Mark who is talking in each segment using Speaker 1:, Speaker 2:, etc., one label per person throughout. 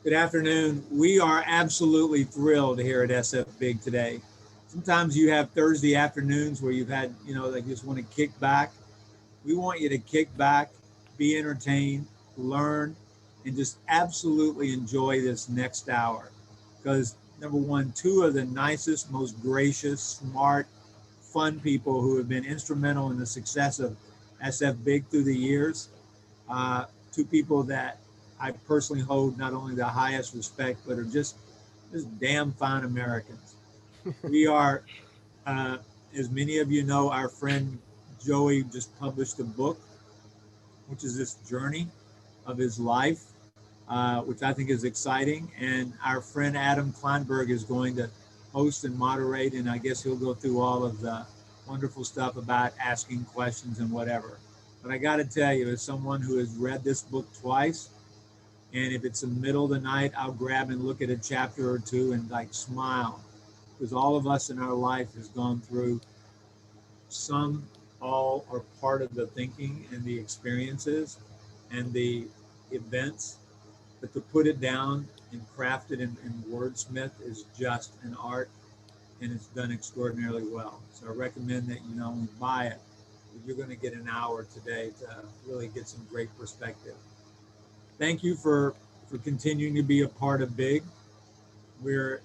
Speaker 1: Good afternoon. We are absolutely thrilled here at sfBIG today. Sometimes you have Thursday afternoons where you've had, like just want to kick back. We want you to kick back, be entertained, learn, and just absolutely enjoy this next hour. Because number one, two of the nicest, most gracious, smart, fun people who have been instrumental in the success of sfBIG through the years. Two people that I personally hold not only the highest respect, but are just damn fine Americans. We are, as many of you know, our friend Joey just published a book, which is this journey of his life, which I think is exciting. And our friend Adam Kleinberg is going to host and moderate, and I guess he'll go through all of the wonderful stuff about asking questions and whatever. But I got to tell you, as someone who has read this book twice, and if it's in the middle of the night, I'll grab and look at a chapter or two and like smile, because all of us in our life has gone through some, all, or part of the thinking and the experiences and the events. But to put it down and craft it in wordsmith is just an art, and it's done extraordinarily well. So I recommend that you not only buy it, but you're going to get an hour today to really get some great perspective. Thank you for continuing to be a part of BIG. We're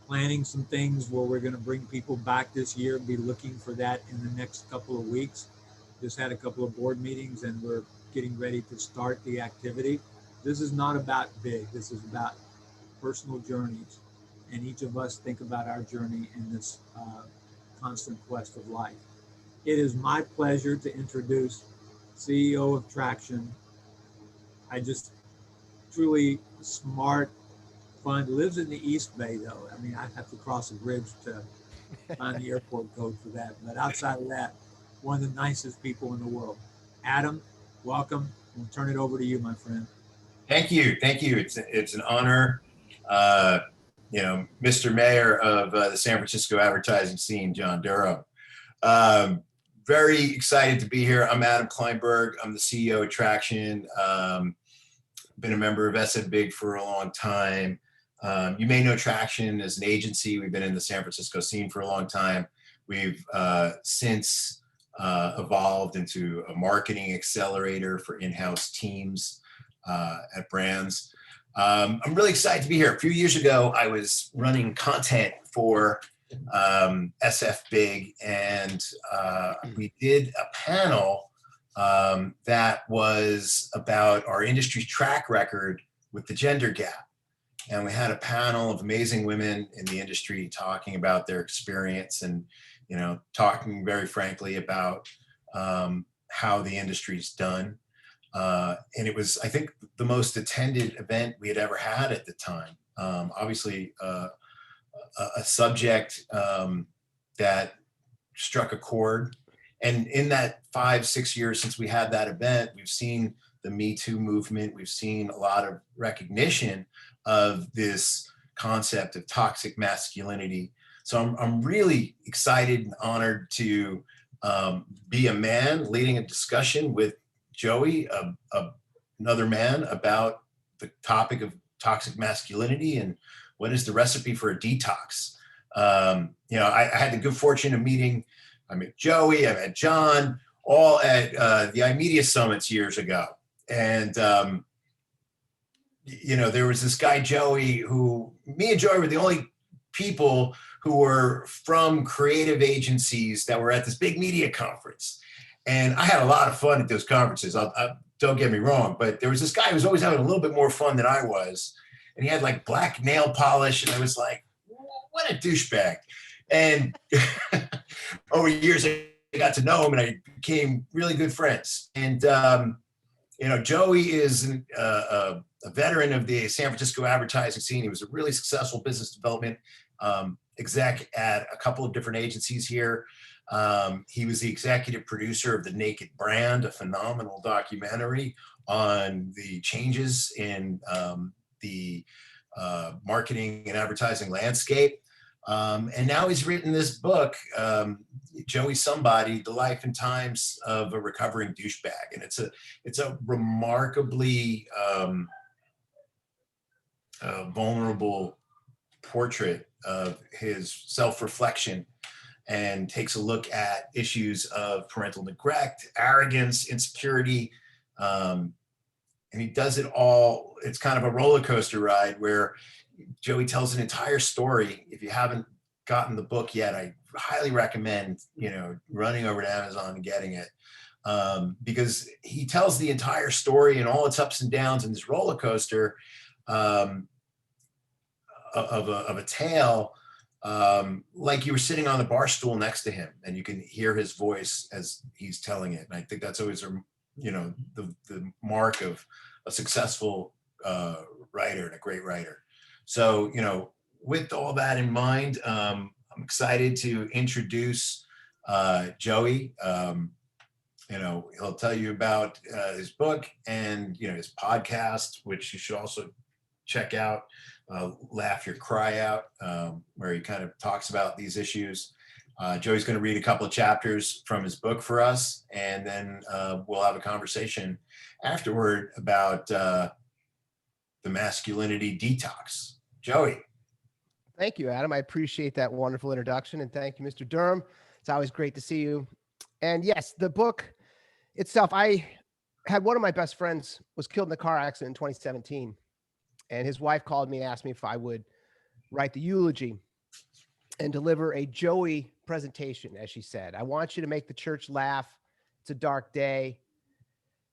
Speaker 1: planning some things where we're going to bring people back this year, be looking for that in the next couple of weeks. Just had a couple of board meetings and we're getting ready to start the activity. This is not about BIG. This is about personal journeys. And each of us think about our journey in this constant quest of life. It is my pleasure to introduce CEO of Traction. I just truly smart, fun, lives in the East Bay though. I mean, I have to cross a bridge to find the airport code for that. But outside of that, one of the nicest people in the world. Adam, welcome. We'll turn it over to you, my friend.
Speaker 2: Thank you. Thank you. It's an honor. Mr. Mayor of the San Francisco advertising scene, John Durham. Very excited to be here. I'm Adam Kleinberg. I'm the CEO of Traction. Been a member of sfBIG for a long time. You may know Traction as an agency. We've been in the San Francisco scene for a long time. We've since evolved into a marketing accelerator for in-house teams at brands. I'm really excited to be here. A few years ago, I was running content for sfBIG, and we did a panel that was about our industry's track record with the gender gap. And we had a panel of amazing women in the industry talking about their experience and, talking very frankly about how the industry's done. And it was, I think, the most attended event we had ever had at the time. Obviously, a subject that struck a chord. And in that 5-6 years since we had that event, we've seen the Me Too movement. We've seen a lot of recognition of this concept of toxic masculinity. So I'm really excited and honored to be a man leading a discussion with Joey, another man, about the topic of toxic masculinity and what is the recipe for a detox. I had the good fortune of meeting, I met Joey, I met John, all at the iMedia Summits years ago. And, there was this guy, Joey, who, me and Joey were the only people who were from creative agencies that were at this big media conference. And I had a lot of fun at those conferences. Don't get me wrong, but there was this guy who was always having a little bit more fun than I was. And he had like black nail polish. And I was like, what a douchebag. And over years, I got to know him and I became really good friends. And, Joey is a veteran of the San Francisco advertising scene. He was a really successful business development exec at a couple of different agencies here. He was the executive producer of The Naked Brand, a phenomenal documentary on the changes in the marketing and advertising landscape. And now he's written this book, Joey Somebody, The Life and Times of a Recovering Douchebag. And it's a remarkably a vulnerable portrait of his self-reflection and takes a look at issues of parental neglect, arrogance, insecurity. And he does it all. It's kind of a roller coaster ride where Joey tells an entire story. If you haven't gotten the book yet, I highly recommend, running over to Amazon and getting it. Because he tells the entire story and all its ups and downs in this roller coaster of a tale, like you were sitting on the bar stool next to him and you can hear his voice as he's telling it. And I think that's always, the mark of a successful writer and a great writer. So, with all that in mind, I'm excited to introduce Joey. He'll tell you about his book and, his podcast, which you should also check out, Laugh Your Cry Out, where he kind of talks about these issues. Joey's going to read a couple of chapters from his book for us, and then we'll have a conversation afterward about the Masculinity Detox. Joey.
Speaker 3: Thank you, Adam. I appreciate that wonderful introduction, and thank you, Mr. Durham. It's always great to see you. And yes, the book itself, I had one of my best friends was killed in a car accident in 2017. And his wife called me and asked me if I would write the eulogy and deliver a Joey presentation, as she said. I want you to make the church laugh. It's a dark day.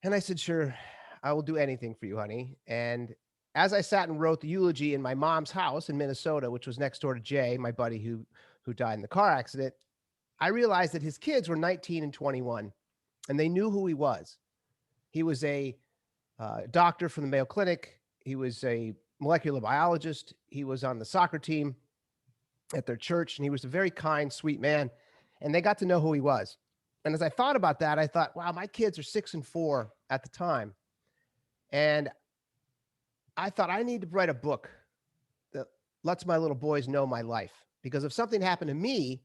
Speaker 3: And I said, sure, I will do anything for you, honey. And as I sat and wrote the eulogy in my mom's house in Minnesota, which was next door to Jay, my buddy who died in the car accident, I realized that his kids were 19 and 21, and they knew who he was. He was a doctor from the Mayo Clinic. He was a molecular biologist. He was on the soccer team at their church, and he was a very kind, sweet man. And they got to know who he was. And as I thought about that, I thought, wow, my kids are 6 and 4 at the time. And I thought I need to write a book that lets my little boys know my life. Because if something happened to me,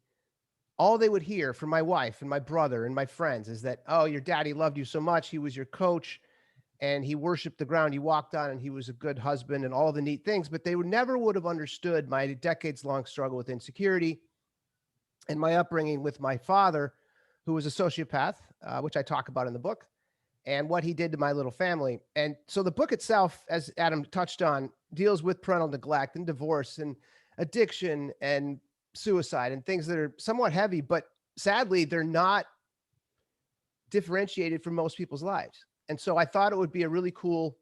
Speaker 3: all they would hear from my wife and my brother and my friends is that, oh, your daddy loved you so much. He was your coach and he worshiped the ground you walked on and he was a good husband and all the neat things. But they never would have understood my decades-long struggle with insecurity and my upbringing with my father, who was a sociopath, which I talk about in the book, and what he did to my little family. And so the book itself, as Adam touched on, deals with parental neglect and divorce and addiction and suicide and things that are somewhat heavy, but sadly, they're not differentiated from most people's lives. And so I thought it would be a really cool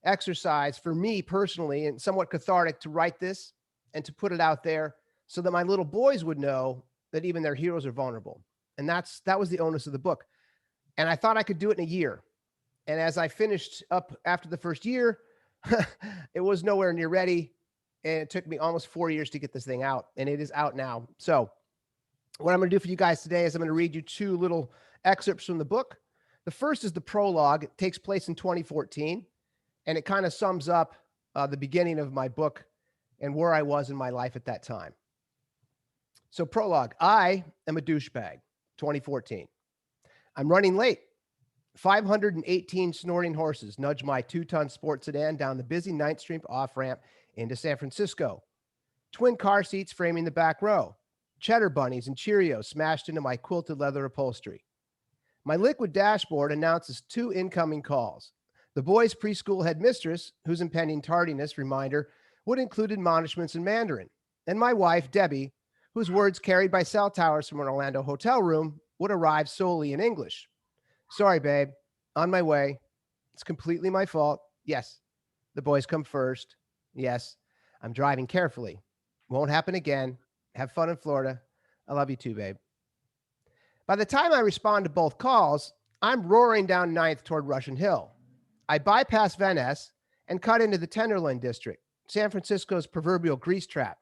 Speaker 3: exercise for me personally and somewhat cathartic to write this and to put it out there so that my little boys would know that even their heroes are vulnerable. And that was the onus of the book. And I thought I could do it in a year. And as I finished up after the first year, it was nowhere near ready. And it took me almost 4 years to get this thing out. And it is out now. So what I'm going to do for you guys today is I'm going to read you 2 little excerpts from the book. The first is the prologue. It takes place in 2014. And it kind of sums up the beginning of my book and where I was in my life at that time. So prologue, I am a douchebag, 2014. I'm running late. 518 snorting horses nudge my 2-ton sports sedan down the busy 9th Street off-ramp into San Francisco. Twin car seats framing the back row. Cheddar bunnies and Cheerios smashed into my quilted leather upholstery. My liquid dashboard announces 2 incoming calls. The boys' preschool headmistress, whose impending tardiness reminder would include admonishments in Mandarin, and my wife, Debbie, whose words carried by cell towers from an Orlando hotel room would arrive solely in English. Sorry, babe. On my way. It's completely my fault. Yes. The boys come first. Yes. I'm driving carefully. Won't happen again. Have fun in Florida. I love you too, babe. By the time I respond to both calls, I'm roaring down 9th toward Russian Hill. I bypass Van Ness and cut into the Tenderloin district, San Francisco's proverbial grease trap,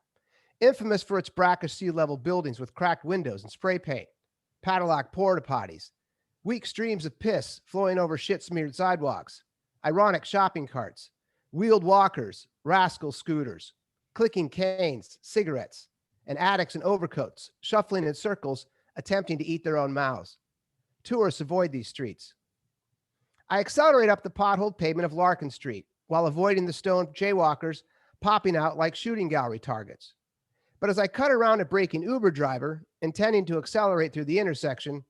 Speaker 3: infamous for its brackish sea-level buildings with cracked windows and spray paint, padlock porta potties, weak streams of piss flowing over shit-smeared sidewalks, ironic shopping carts, wheeled walkers, rascal scooters, clicking canes, cigarettes, and addicts in overcoats shuffling in circles attempting to eat their own mouths. Tourists avoid these streets. I accelerate up the potholed pavement of Larkin Street, while avoiding the stone jaywalkers popping out like shooting gallery targets. But as I cut around a braking Uber driver, intending to accelerate through the intersection,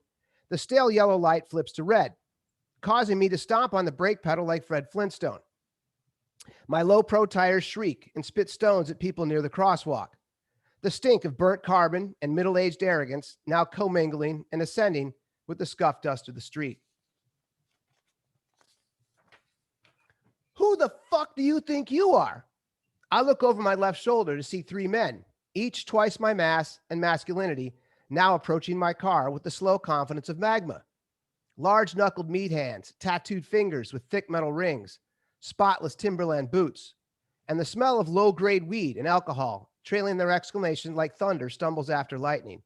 Speaker 3: the stale yellow light flips to red, causing me to stomp on the brake pedal like Fred Flintstone. My low pro tires shriek and spit stones at people near the crosswalk. The stink of burnt carbon and middle-aged arrogance now commingling and ascending with the scuff dust of the street. Who the fuck do you think you are? I look over my left shoulder to see three men, each twice my mass and masculinity, now approaching my car with the slow confidence of magma. Large-knuckled meat hands, tattooed fingers with thick metal rings, spotless Timberland boots, and the smell of low-grade weed and alcohol trailing their exclamation like thunder stumbles after lightning.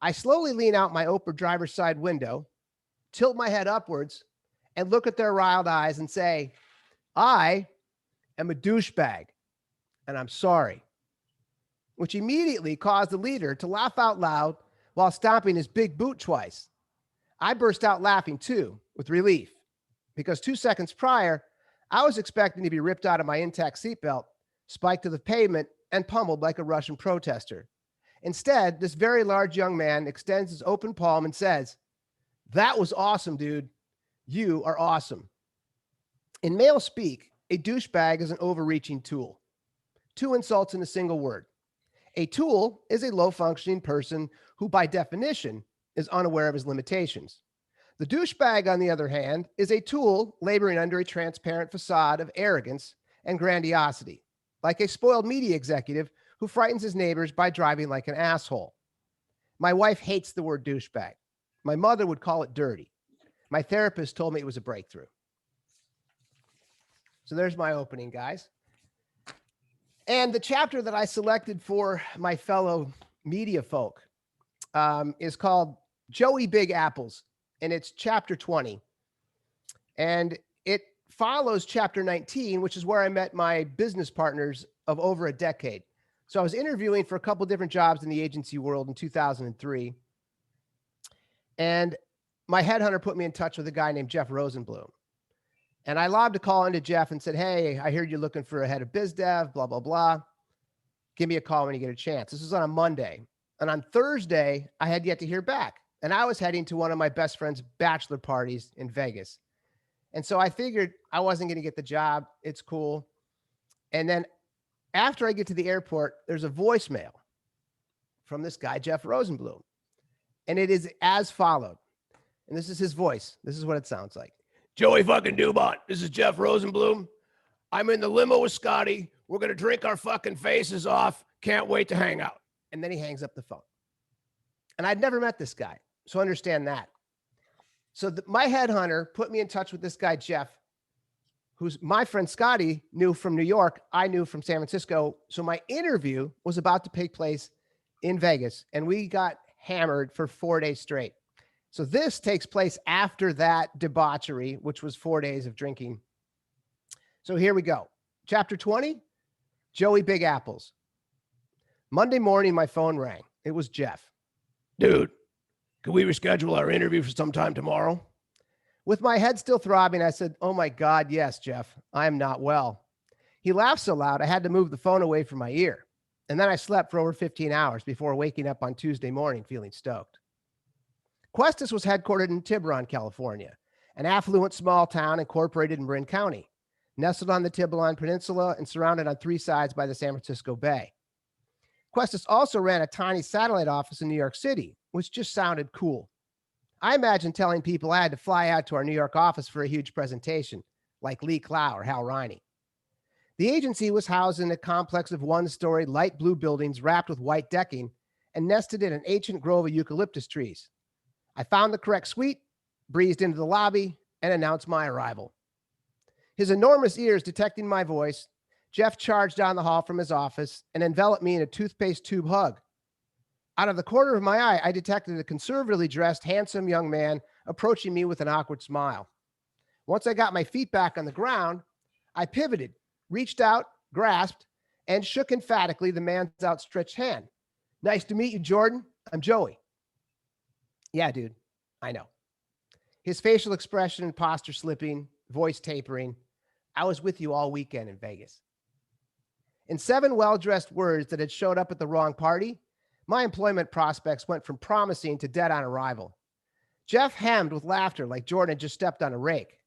Speaker 3: I slowly lean out my Oprah driver's side window, tilt my head upwards, and look at their riled eyes and say, I am a douchebag, and I'm sorry. Which immediately caused the leader to laugh out loud while stomping his big boot twice. I burst out laughing too, with relief, because 2 seconds prior, I was expecting to be ripped out of my intact seatbelt, spiked to the pavement, and pummeled like a Russian protester. Instead, this very large young man extends his open palm and says, "That was awesome, dude. You are awesome." In male speak, a douchebag is an overreaching tool. 2 insults in a single word. A tool is a low-functioning person who, by definition, is unaware of his limitations. The douchebag, on the other hand, is a tool laboring under a transparent facade of arrogance and grandiosity, like a spoiled media executive who frightens his neighbors by driving like an asshole. My wife hates the word douchebag. My mother would call it dirty. My therapist told me it was a breakthrough. So there's my opening, guys. And the chapter that I selected for my fellow media folk is called Joey Big Apples, and it's chapter 20. And it follows chapter 19, which is where I met my business partners of over a decade. So I was interviewing for a couple different jobs in the agency world in 2003. And my headhunter put me in touch with a guy named Jeff Rosenblum. And I lobbed a call into Jeff and said, "Hey, I heard you're looking for a head of biz dev, blah, blah, blah. Give me a call when you get a chance." This was on a Monday. And on Thursday, I had yet to hear back. And I was heading to one of my best friend's bachelor parties in Vegas. And so I figured I wasn't going to get the job. It's cool. And then after I get to the airport, there's a voicemail from this guy, Jeff Rosenblum. And it is as followed. And this is his voice. This is what it sounds like. "Joey fucking Dumont, this is Jeff Rosenblum. I'm in the limo with Scotty. We're going to drink our fucking faces off. Can't wait to hang out." And then he hangs up the phone. And I'd never met this guy, so understand that. So my headhunter put me in touch with this guy, Jeff, who's my friend Scotty knew from New York. I knew from San Francisco. So my interview was about to take place in Vegas, and we got hammered for 4 days straight. So this takes place after that debauchery, which was 4 days of drinking. So here we go. Chapter 20, Joey Big Apples. Monday morning, my phone rang. It was Jeff. "Dude, can we reschedule our interview for sometime tomorrow?" With my head still throbbing, I said, "Oh my God, yes, Jeff. I am not well." He laughed so loud, I had to move the phone away from my ear. And then I slept for over 15 hours before waking up on Tuesday morning feeling stoked. Questus was headquartered in Tiburon, California, an affluent small town incorporated in Marin County, nestled on the Tiburon Peninsula and surrounded on 3 sides by the San Francisco Bay. Questus also ran a tiny satellite office in New York City, which just sounded cool. I imagined telling people I had to fly out to our New York office for a huge presentation, like Lee Clow or Hal Riney. The agency was housed in a complex of 1-story light blue buildings wrapped with white decking and nested in an ancient grove of eucalyptus trees. I found the correct suite, breezed into the lobby, and announced my arrival. His enormous ears detecting my voice, Jeff charged down the hall from his office and enveloped me in a toothpaste tube hug. Out of the corner of my eye, I detected a conservatively dressed, handsome young man approaching me with an awkward smile. Once I got my feet back on the ground, I pivoted, reached out, grasped, and shook emphatically the man's outstretched hand. "Nice to meet you, Jordan. I'm Joey." "Yeah, dude, I know." His facial expression and posture slipping, voice tapering. I was with you all weekend in Vegas. In 7 well-dressed words that had showed up at the wrong party, my employment prospects went from promising to dead on arrival. Jeff hemmed with laughter like Jordan had just stepped on a rake.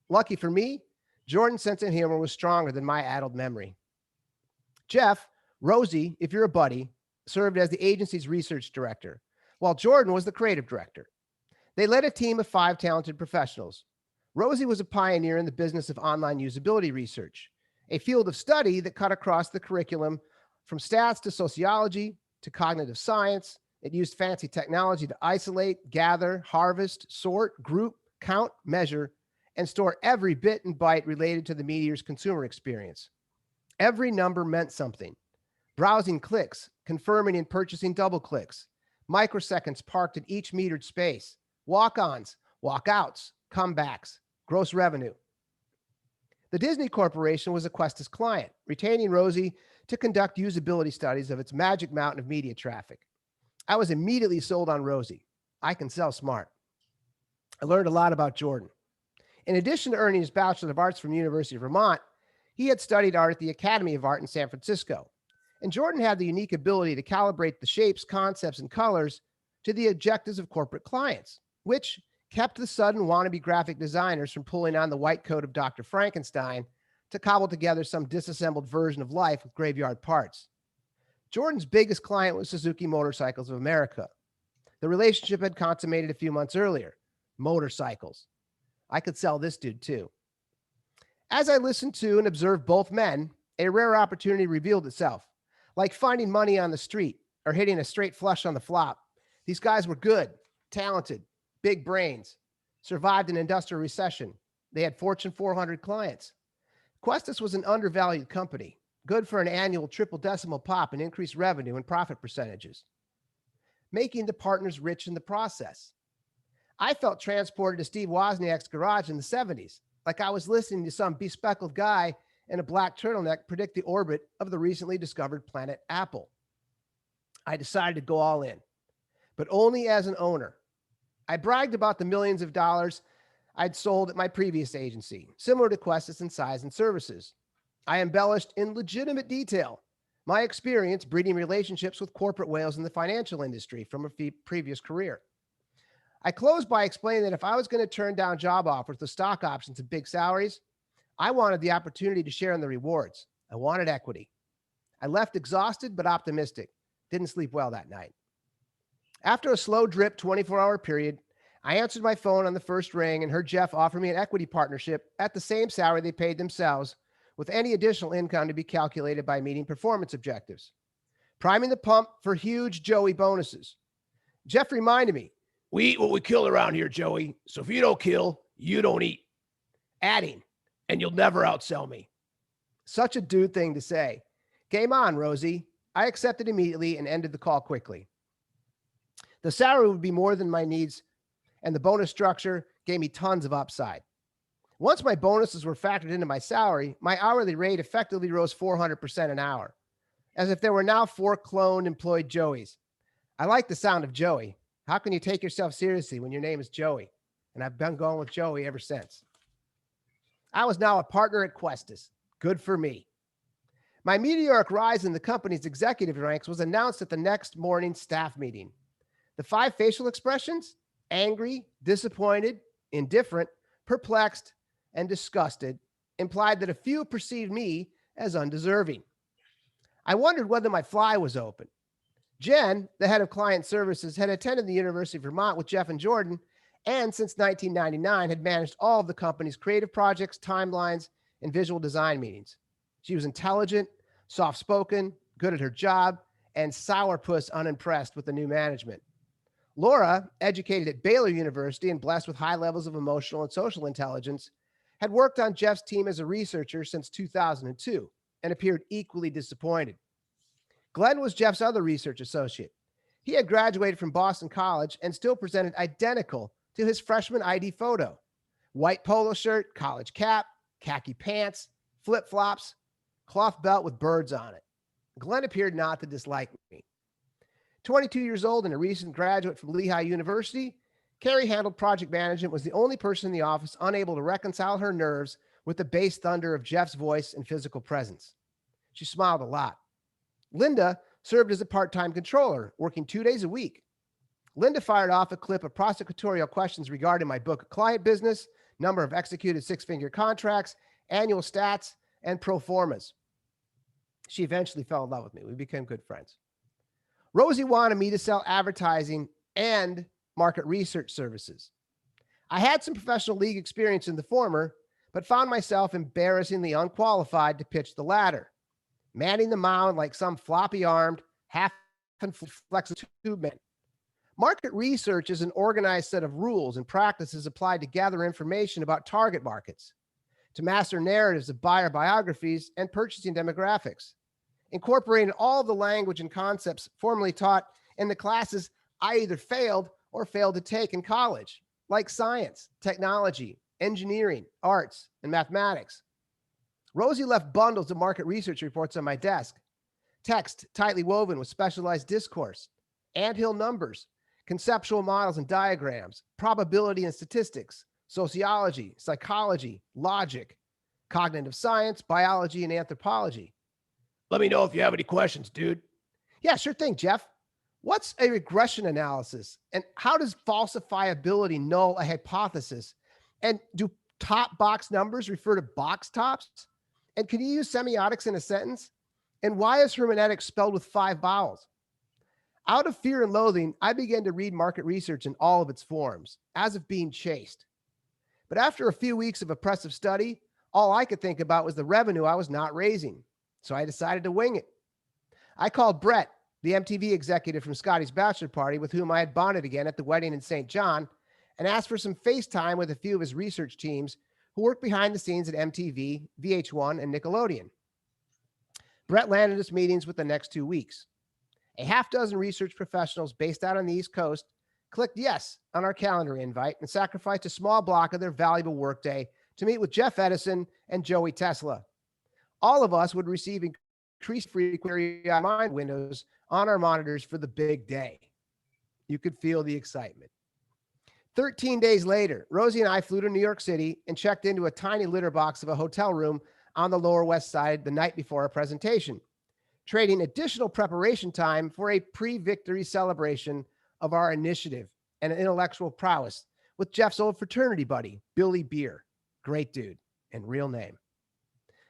Speaker 3: Lucky for me, Jordan's sense of humor was stronger than my addled memory. Jeff, Rosie, if you're a buddy, served as the agency's research director, while Jordan was the creative director. They led a team of 5 talented professionals. Rosie was a pioneer in the business of online usability research, a field of study that cut across the curriculum from stats to sociology to cognitive science. It used fancy technology to isolate, gather, harvest, sort, group, count, measure, and store every bit and byte related to the media's consumer experience. Every number meant something. Browsing clicks, confirming and purchasing double clicks, microseconds parked in each metered space, walk-ons, walk-outs, comebacks, gross revenue. The Disney Corporation was a Questus client, retaining Rosie to conduct usability studies of its magic mountain of media traffic. I was immediately sold on Rosie. I can sell smart. I learned a lot about Jordan. In addition to earning his Bachelor of Arts from the University of Vermont, he had studied art at the Academy of Art in San Francisco. And Jordan had the unique ability to calibrate the shapes, concepts, and colors to the objectives of corporate clients, which kept the sudden wannabe graphic designers from pulling on the white coat of Dr. Frankenstein to cobble together some disassembled version of life with graveyard parts. Jordan's biggest client was Suzuki Motorcycles of America. The relationship had consummated a few months earlier. Motorcycles. I could sell this dude too. As I listened to and observed both men, a rare opportunity revealed itself. Like finding money on the street or hitting a straight flush on the flop. These guys were good, talented, big brains, survived an industrial recession. They had Fortune 400 clients. Questus was an undervalued company, good for an annual triple decimal pop in increased revenue and profit percentages, making the partners rich in the process. I felt transported to Steve Wozniak's garage in the 70s, like I was listening to some bespectacled guy in a black turtleneck predict the orbit of the recently discovered planet Apple. I decided to go all in, but only as an owner. I bragged about the millions of dollars I'd sold at my previous agency, similar to Questus in size and services. I embellished in legitimate detail my experience breeding relationships with corporate whales in the financial industry from a previous career. I closed by explaining that if I was going to turn down job offers with stock options and big salaries, I wanted the opportunity to share in the rewards. I wanted equity. I left exhausted but optimistic. Didn't sleep well that night. After a slow drip 24-hour period, I answered my phone on the first ring and heard Jeff offer me an equity partnership at the same salary they paid themselves, with any additional income to be calculated by meeting performance objectives. Priming the pump for huge Joey bonuses. Jeff reminded me, "We eat what we kill around here, Joey. So if you don't kill, you don't eat." Adding, "And you'll never outsell me." Such a dude thing to say. Game on, Rosie. I accepted immediately and ended the call quickly. The salary would be more than my needs, and the bonus structure gave me tons of upside. Once my bonuses were factored into my salary, my hourly rate effectively rose 400% an hour, as if there were now 4 cloned employed Joeys. I like the sound of Joey. How can you take yourself seriously when your name is Joey? And I've been going with Joey ever since. I was now a partner at Questus. Good for me. My meteoric rise in the company's executive ranks was announced at the next morning's staff meeting. The 5 facial expressions, angry, disappointed, indifferent, perplexed, and disgusted, implied that a few perceived me as undeserving. I wondered whether my fly was open. Jen, the head of client services, had attended the University of Vermont with Jeff and Jordan, and since 1999 had managed all of the company's creative projects, timelines, and visual design meetings. She was intelligent, soft-spoken, good at her job, and sourpuss unimpressed with the new management. Laura, educated at Baylor University and blessed with high levels of emotional and social intelligence, had worked on Jeff's team as a researcher since 2002 and appeared equally disappointed. Glenn was Jeff's other research associate. He had graduated from Boston College and still presented identical to his freshman ID photo. White polo shirt, college cap, khaki pants, flip-flops, cloth belt with birds on it. Glenn appeared not to dislike me. 22 years old and a recent graduate from Lehigh University, Carrie handled project management, was the only person in the office unable to reconcile her nerves with the bass thunder of Jeff's voice and physical presence. She smiled a lot. Linda served as a part-time controller, working 2 days a week. Linda fired off a clip of prosecutorial questions regarding my book of client business, number of executed six-figure contracts, annual stats, and pro formas. She eventually fell in love with me. We became good friends. Rosie wanted me to sell advertising and market research services. I had some professional league experience in the former, but found myself embarrassingly unqualified to pitch the latter, manning the mound like some floppy-armed, half-flexible tube man. Market research is an organized set of rules and practices applied to gather information about target markets, to master narratives of buyer biographies and purchasing demographics, incorporating all of the language and concepts formerly taught in the classes I either failed or failed to take in college, like science, technology, engineering, arts, and mathematics. Rosie left bundles of market research reports on my desk, text tightly woven with specialized discourse, anthill numbers, conceptual models and diagrams, probability and statistics, sociology, psychology, logic, cognitive science, biology, and anthropology. Let me know if you have any questions, dude. Yeah, sure thing, Jeff. What's a regression analysis? And how does falsifiability null a hypothesis? And do top box numbers refer to box tops? And can you use semiotics in a sentence? And why is hermeneutics spelled with 5 vowels? Out of fear and loathing, I began to read market research in all of its forms, as if being chased. But after a few weeks of oppressive study, all I could think about was the revenue I was not raising. So I decided to wing it. I called Brett, the MTV executive from Scotty's bachelor party, with whom I had bonded again at the wedding in St. John, and asked for some FaceTime with a few of his research teams who work behind the scenes at MTV, VH1, and Nickelodeon. Brett landed us meetings with the next 2 weeks. A half dozen research professionals based out on the East Coast clicked yes on our calendar invite and sacrificed a small block of their valuable workday to meet with Jeff Edison and Joey Tesla. All of us would receive increased frequency mind windows on our monitors for the big day. You could feel the excitement. 13 days later, Rosie and I flew to New York City and checked into a tiny litter box of a hotel room on the Lower West Side the night before our presentation, trading additional preparation time for a pre-victory celebration of our initiative and intellectual prowess with Jeff's old fraternity buddy, Billy Beer. Great dude and real name.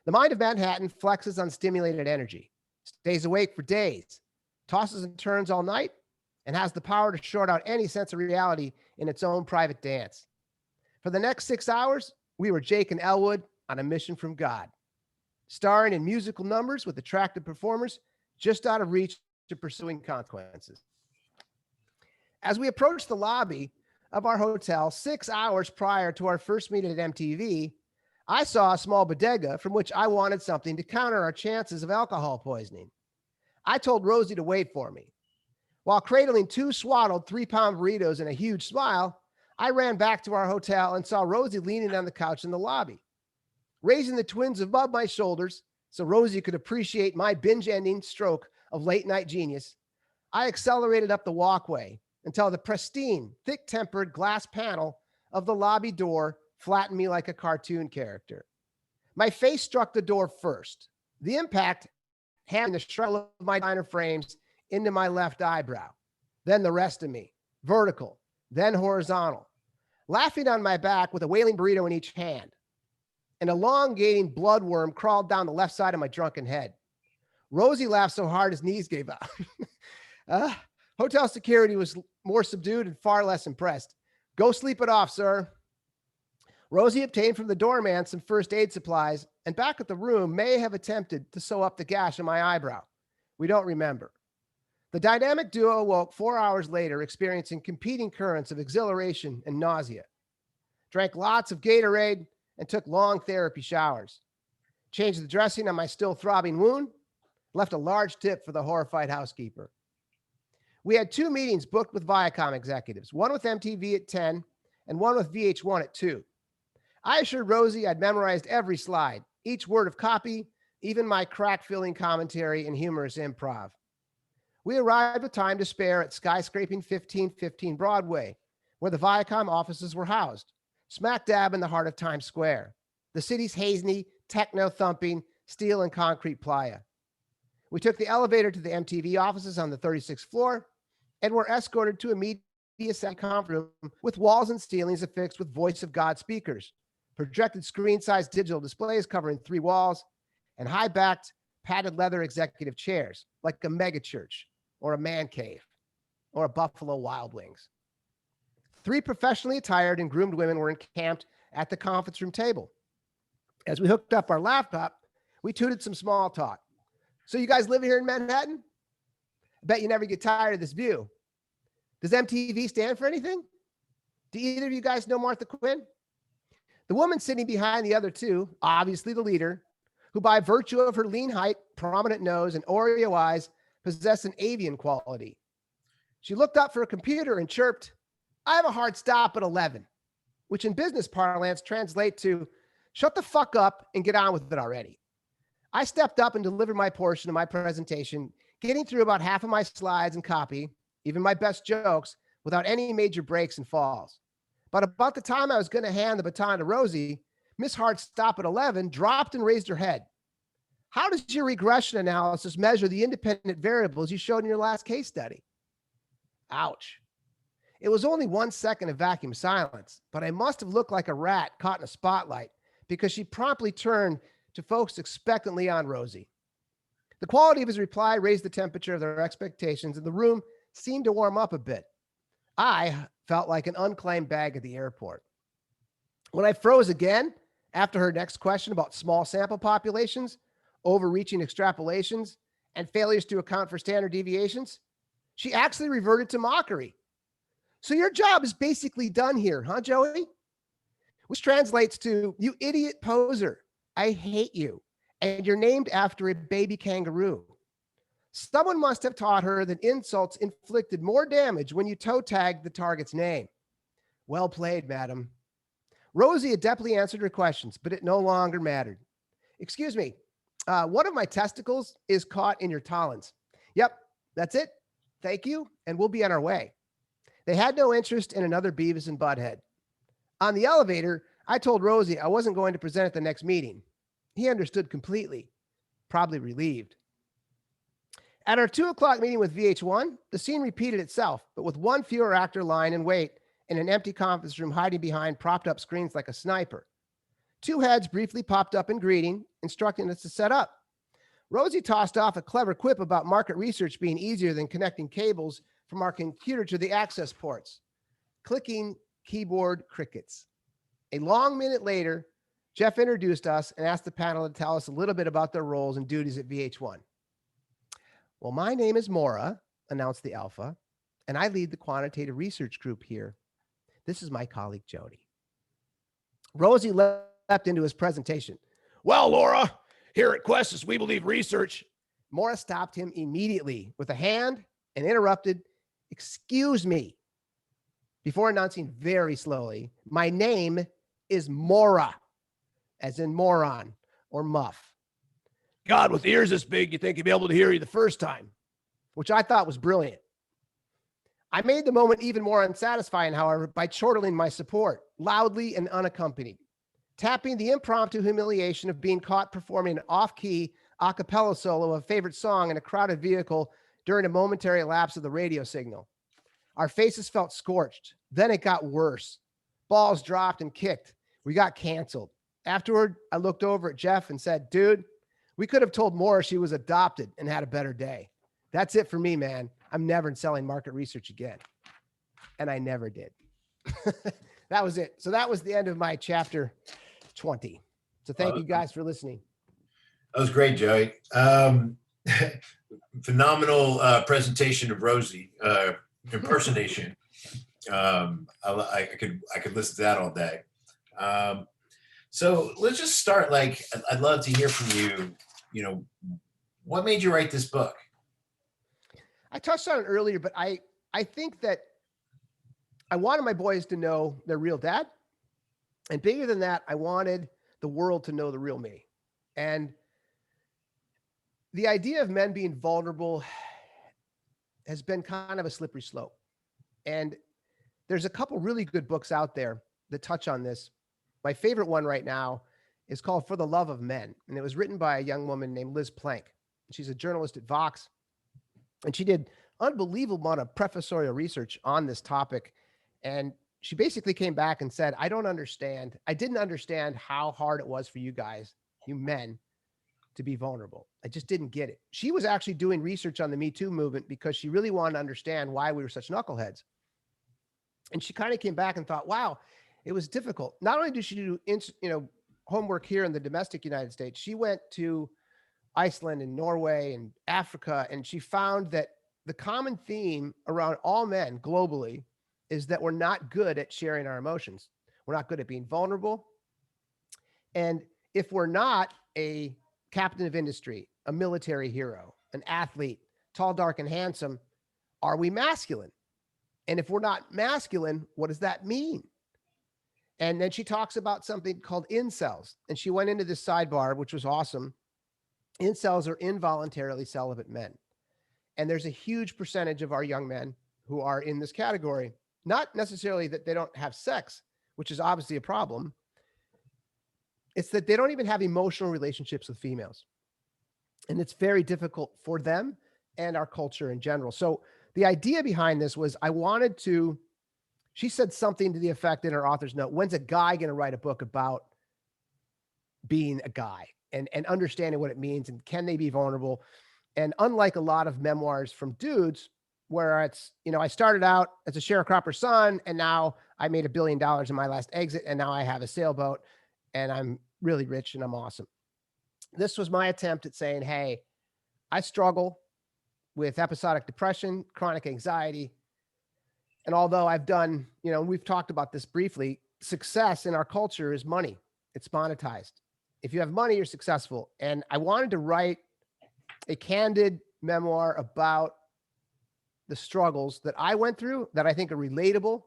Speaker 3: The mind of Manhattan flexes on stimulated energy, stays awake for days, tosses and turns all night, and has the power to short out any sense of reality in its own private dance. For the next 6 hours, we were Jake and Elwood on a mission from God, starring in musical numbers with attractive performers just out of reach to pursuing consequences. As we approached the lobby of our hotel 6 hours prior to our first meeting at MTV, I saw a small bodega from which I wanted something to counter our chances of alcohol poisoning. I told Rosie to wait for me. While cradling 2 swaddled 3-pound burritos and a huge smile, I ran back to our hotel and saw Rosie leaning on the couch in the lobby. Raising the twins above my shoulders so Rosie could appreciate my binge-ending stroke of late-night genius, I accelerated up the walkway until the pristine, thick-tempered glass panel of the lobby door flattened me like a cartoon character. My face struck the door first, the impact hammering the shell of my diner frames into my left eyebrow, then the rest of me, vertical, then horizontal, laughing on my back with a wailing burrito in each hand. An elongating bloodworm crawled down the left side of my drunken head. Rosie laughed so hard his knees gave out. Hotel security was more subdued and far less impressed. Go sleep it off, sir. Rosie obtained from the doorman some first aid supplies, and back at the room may have attempted to sew up the gash on my eyebrow. We don't remember. The dynamic duo awoke 4 hours later, experiencing competing currents of exhilaration and nausea. Drank lots of Gatorade and took long therapy showers. Changed the dressing on my still throbbing wound, left a large tip for the horrified housekeeper. We had 2 meetings booked with Viacom executives, one with MTV at 10 and one with VH1 at 2. I assured Rosie I'd memorized every slide, each word of copy, even my crack-filling commentary and humorous improv. We arrived with time to spare at skyscraping 1515 Broadway, where the Viacom offices were housed, smack dab in the heart of Times Square. the city's hazy, techno-thumping, steel and concrete playa. We took the elevator to the MTV offices on the 36th floor and were escorted to a media conference room with walls and ceilings affixed with voice of God speakers, projected screen-sized digital displays covering 3 walls, and high-backed, padded leather executive chairs, like a mega church or a man cave or a Buffalo Wild Wings. 3 professionally attired and groomed women were encamped at the conference room table. As we hooked up our laptop, we tooted some small talk. So you guys live here in Manhattan? I bet you never get tired of this view. Does MTV stand for anything? Do either of you guys know Martha Quinn? The woman sitting behind the other 2, obviously the leader, who by virtue of her lean height, prominent nose, and Oreo eyes, possessed an avian quality. She looked up for a computer and chirped, "I have a hard stop at 11, which in business parlance translate to, shut the fuck up and get on with it already. I stepped up and delivered my portion of my presentation, getting through about half of my slides and copy, even my best jokes, without any major breaks and falls. But about the time I was going to hand the baton to Rosie, Miss Hard Stop at 11 dropped and raised her head. How does your regression analysis measure the independent variables you showed in your last case study?" Ouch. It was only 1 second of vacuum silence, but I must have looked like a rat caught in a spotlight because she promptly turned to focus expectantly on Rosie. The quality of his reply raised the temperature of their expectations, and the room seemed to warm up a bit. I felt like an unclaimed bag at the airport. When I froze again after her next question about small sample populations, overreaching extrapolations, and failures to account for standard deviations, she actually reverted to mockery. "So your job is basically done here, huh, Joey?" Which translates to, "You idiot poser, I hate you, and you're named after a baby kangaroo." Someone must have taught her that insults inflicted more damage when you toe tagged the target's name. Well played, madam. Rosie adeptly answered her questions, but it no longer mattered. "Excuse me, one of my testicles is caught in your talons." "Yep, that's it. Thank you, and we'll be on our way." They had no interest in another Beavis and Butthead. On the elevator, I told Rosie I wasn't going to present at the next meeting. He understood completely, probably relieved. At our 2:00 meeting with VH1, the scene repeated itself, but with one fewer actor lying in wait in an empty conference room hiding behind propped up screens like a sniper. 2 heads briefly popped up in greeting, instructing us to set up. Rosie tossed off a clever quip about market research being easier than connecting cables from our computer to the access ports. Clicking keyboard crickets. A long minute later, Jeff introduced us and asked the panel to tell us a little bit about their roles and duties at VH1. "Well, my name is Maura," announced the alpha, "and I lead the quantitative research group here. This is my colleague, Jody." Rosie leapt into his presentation. "Well, Laura, here at Questus, we believe research." Maura stopped him immediately with a hand and interrupted, "Excuse me," before announcing very slowly, "My name is Maura, as in moron or muff. God, with ears this big, you think he'd be able to hear you the first time," which I thought was brilliant. I made the moment even more unsatisfying, however, by chortling my support, loudly and unaccompanied, tapping the impromptu humiliation of being caught performing an off-key a cappella solo of a favorite song in a crowded vehicle during a momentary lapse of the radio signal. Our faces felt scorched. Then it got worse. Balls dropped and kicked. We got canceled. Afterward, I looked over at Jeff and said, "Dude, we could have told Maura she was adopted and had a better day. That's it for me, man. I'm never selling market research again." And I never did. That was it. So that was the end of my chapter 20. So thank you guys for listening.
Speaker 2: That was great, Joey. Phenomenal presentation of Rosie, impersonation. I could listen to that all day. So let's just start. Like, I'd love to hear from you. You know, what made you write this book?
Speaker 3: I touched on it earlier, but I think that I wanted my boys to know their real dad. And bigger than that, I wanted the world to know the real me. And the idea of men being vulnerable has been kind of a slippery slope. And there's a couple really good books out there that touch on this. My favorite one right now is called For the Love of Men. And it was written by a young woman named Liz Plank. She's a journalist at Vox. And she did unbelievable amount of professorial research on this topic. And she basically came back and said, I didn't understand how hard it was for you guys, you men, to be vulnerable. I just didn't get it. She was actually doing research on the Me Too movement because she really wanted to understand why we were such knuckleheads. And she kind of came back and thought, wow, it was difficult. Not only did she do homework here in the domestic United States, she went to Iceland and Norway and Africa, and she found that the common theme around all men globally is that we're not good at sharing our emotions. We're not good at being vulnerable. And if we're not a captain of industry, a military hero, an athlete, tall, dark, and handsome, are we masculine? And if we're not masculine, what does that mean? And then she talks about something called incels. And she went into this sidebar, which was awesome. Incels are involuntarily celibate men. And there's a huge percentage of our young men who are in this category. Not necessarily that they don't have sex, which is obviously a problem. It's that they don't even have emotional relationships with females. And it's very difficult for them and our culture in general. So the idea behind this was she said something to the effect in her author's note, when's a guy going to write a book about being a guy and understanding what it means, and can they be vulnerable? And unlike a lot of memoirs from dudes, where it's, I started out as a sharecropper son, and now I made $1 billion in my last exit, and now I have a sailboat, and I'm really rich and I'm awesome. This was my attempt at saying, hey, I struggle with episodic depression, chronic anxiety. And although I've done, we've talked about this briefly, success in our culture is money. It's monetized. If you have money, you're successful. And I wanted to write a candid memoir about the struggles that I went through that I think are relatable.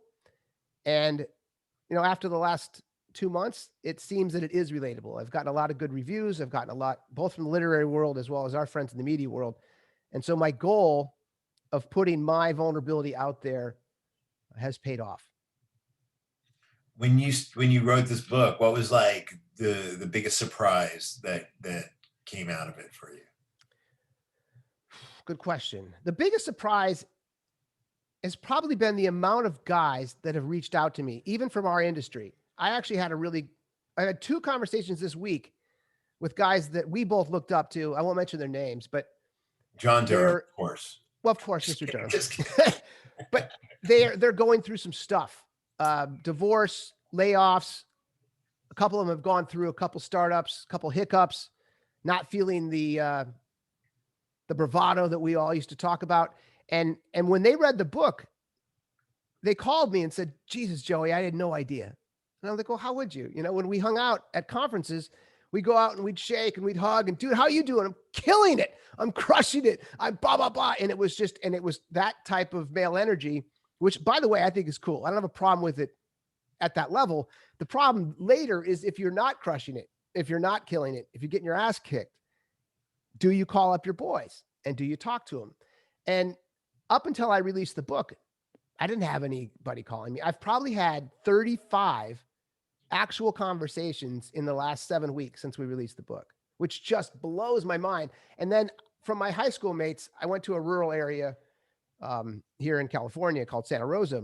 Speaker 3: And, after the last 2 months, it seems that it is relatable. I've gotten a lot of good reviews. I've gotten a lot, both from the literary world as well as our friends in the media world. And so my goal of putting my vulnerability out there has paid off.
Speaker 2: When you wrote this book, what was like the biggest surprise that came out of it for you?
Speaker 3: Good question. The biggest surprise has probably been the amount of guys that have reached out to me, even from our industry. I actually had I had 2 conversations this week with guys that we both looked up to. I won't mention their names, but
Speaker 2: John Durham, of course.
Speaker 3: Well, of course, Mr. Durham. But they're going through some stuff. Divorce, layoffs. A couple of them have gone through a couple startups, a couple hiccups, not feeling the bravado that we all used to talk about. And when they read the book, they called me and said, Jesus, Joey, I had no idea. And I'm like, well, how would you? When we hung out at conferences, we go out and we'd shake and we'd hug and, dude, how you doing? I'm killing it. I'm crushing it. I'm blah, blah, blah. And it was that type of male energy, which, by the way, I think is cool. I don't have a problem with it at that level. The problem later is if you're not crushing it, if you're not killing it, if you're getting your ass kicked, do you call up your boys and do you talk to them? And up until I released the book, I didn't have anybody calling me. I've probably had 35 actual conversations in the last 7 weeks since we released the book, which just blows my mind. And then from my high school mates, I went to a rural area here in California called Santa Rosa.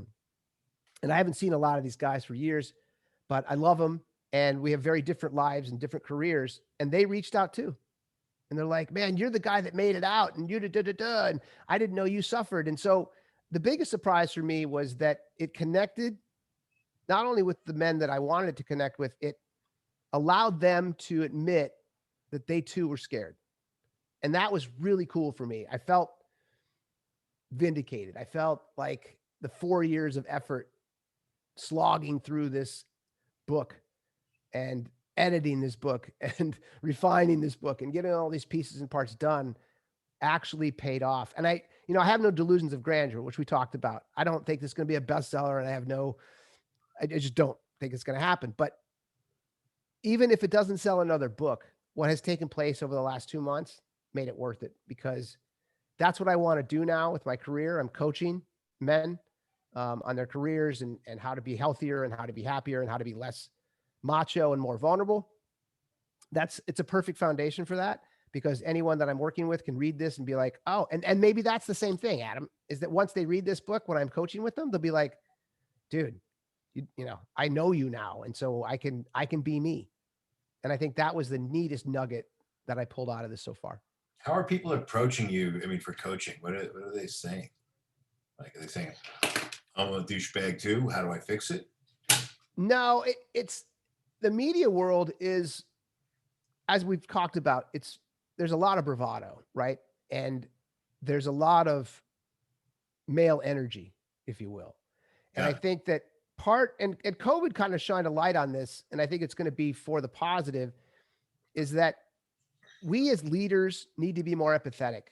Speaker 3: And I haven't seen a lot of these guys for years, but I love them. And we have very different lives and different careers. And they reached out too. And they're like, man, you're the guy that made it out, and and I didn't know you suffered. And so the biggest surprise for me was that it connected not only with the men that I wanted to connect with, it allowed them to admit that they too were scared. And that was really cool for me. I felt vindicated. I felt like the 4 years of effort slogging through this book and editing this book and refining this book and getting all these pieces and parts done actually paid off. And I have no delusions of grandeur, which we talked about. I don't think this is going to be a bestseller, and I just don't think it's going to happen. But even if it doesn't sell another book, what has taken place over the last 2 months made it worth it, because that's what I want to do now with my career. I'm coaching men on their careers and how to be healthier and how to be happier and how to be less macho and more vulnerable. it's a perfect foundation for that, because anyone that I'm working with can read this and be like, oh, and maybe that's the same thing, Adam, is that once they read this book, when I'm coaching with them, they'll be like, dude, you know, I know you now. And so I can be me. And I think that was the neatest nugget that I pulled out of this so far.
Speaker 2: How are people approaching you? I mean, for coaching, what are they saying? Like, are they saying, I'm a douchebag too? How do I fix it?
Speaker 3: No, it's the media world is, as we've talked about, there's a lot of bravado, right? And there's a lot of male energy, if you will. And I think that and COVID kind of shined a light on this, and I think it's going to be for the positive, is that we as leaders need to be more empathetic.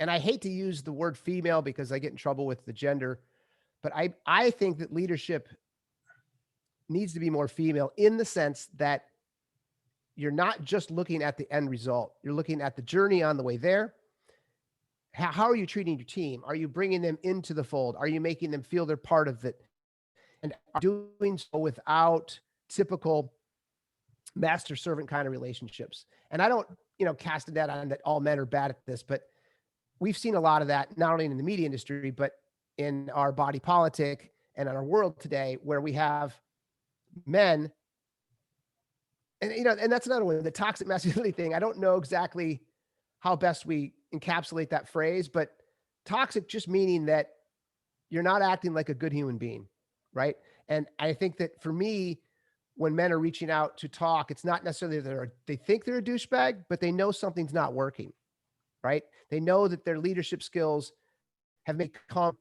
Speaker 3: And I hate to use the word female because I get in trouble with the gender, but I think that leadership needs to be more female, in the sense that you're not just looking at the end result. You're looking at the journey on the way there. How are you treating your team? Are you bringing them into the fold? Are you making them feel they're part of it? And doing so without typical master servant kind of relationships. And I don't, cast a net on that all men are bad at this, but we've seen a lot of that, not only in the media industry, but in our body politic and in our world today, where we have men. And, and that's another one, the toxic masculinity thing. I don't know exactly how best we encapsulate that phrase, but toxic just meaning that you're not acting like a good human being. Right. And I think that for me, when men are reaching out to talk, it's not necessarily that they think they're a douchebag, but they know something's not working. Right. They know that their leadership skills have come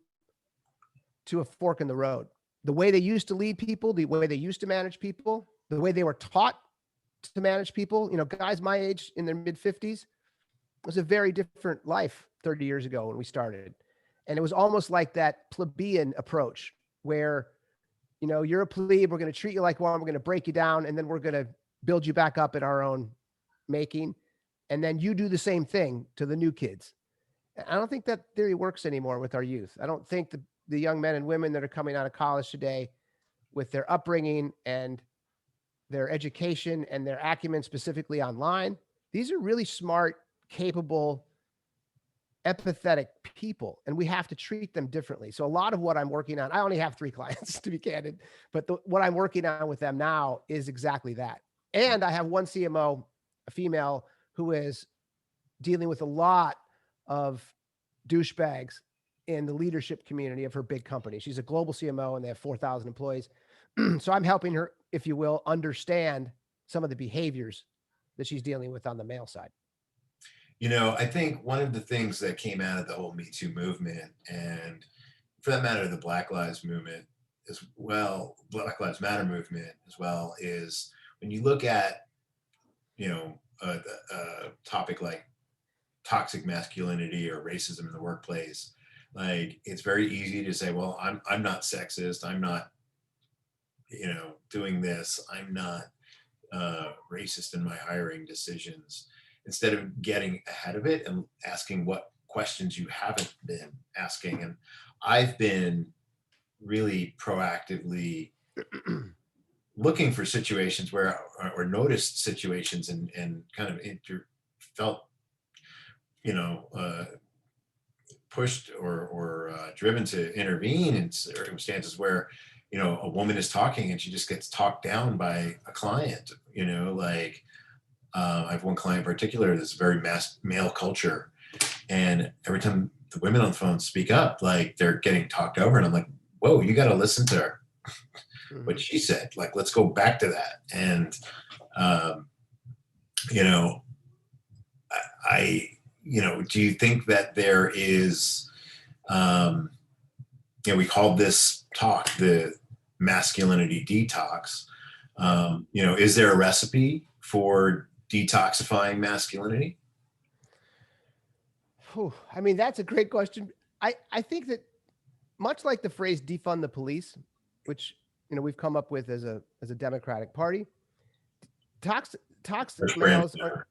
Speaker 3: to a fork in the road. The way they used to lead people, the way they used to manage people, the way they were taught to manage people, guys my age in their mid-50s, was a very different life 30 years ago when we started. And it was almost like that plebeian approach where, you're a plebe, we're going to treat you like one, we're going to break you down, and then we're going to build you back up in our own making. And then you do the same thing to the new kids. I don't think that theory works anymore with our youth. I don't think the young men and women that are coming out of college today, with their upbringing and their education and their acumen specifically online, these are really smart, capable, empathetic people, and we have to treat them differently. So a lot of what I'm working on, I only have 3 clients to be candid, but what I'm working on with them now is exactly that. And I have one CMO, a female, who is dealing with a lot of douchebags in the leadership community of her big company. She's a global CMO and they have 4,000 employees. So I'm helping her, if you will, understand some of the behaviors that she's dealing with on the male side.
Speaker 2: I think one of the things that came out of the whole Me Too movement, and for that matter, the Black Lives movement as well, Black Lives Matter movement as well, is when you look at, a topic like toxic masculinity or racism in the workplace, like it's very easy to say, well, I'm not sexist. I'm not, doing this. I'm not racist in my hiring decisions, instead of getting ahead of it and asking what questions you haven't been asking. And I've been really proactively looking for situations where, or noticed situations and kind of felt, pushed or driven to intervene in circumstances where, a woman is talking and she just gets talked down by a client, I have one client in particular that's very male culture. And every time the women on the phone speak up, like they're getting talked over. And I'm like, whoa, you got to listen to her. What she said, like, let's go back to that. And, do you think that there is, we called this talk the Masculinity Detox. Is there a recipe for detoxifying masculinity?
Speaker 3: I mean, that's a great question. I think that much like the phrase defund the police, which, we've come up with as a Democratic Party, toxic males are,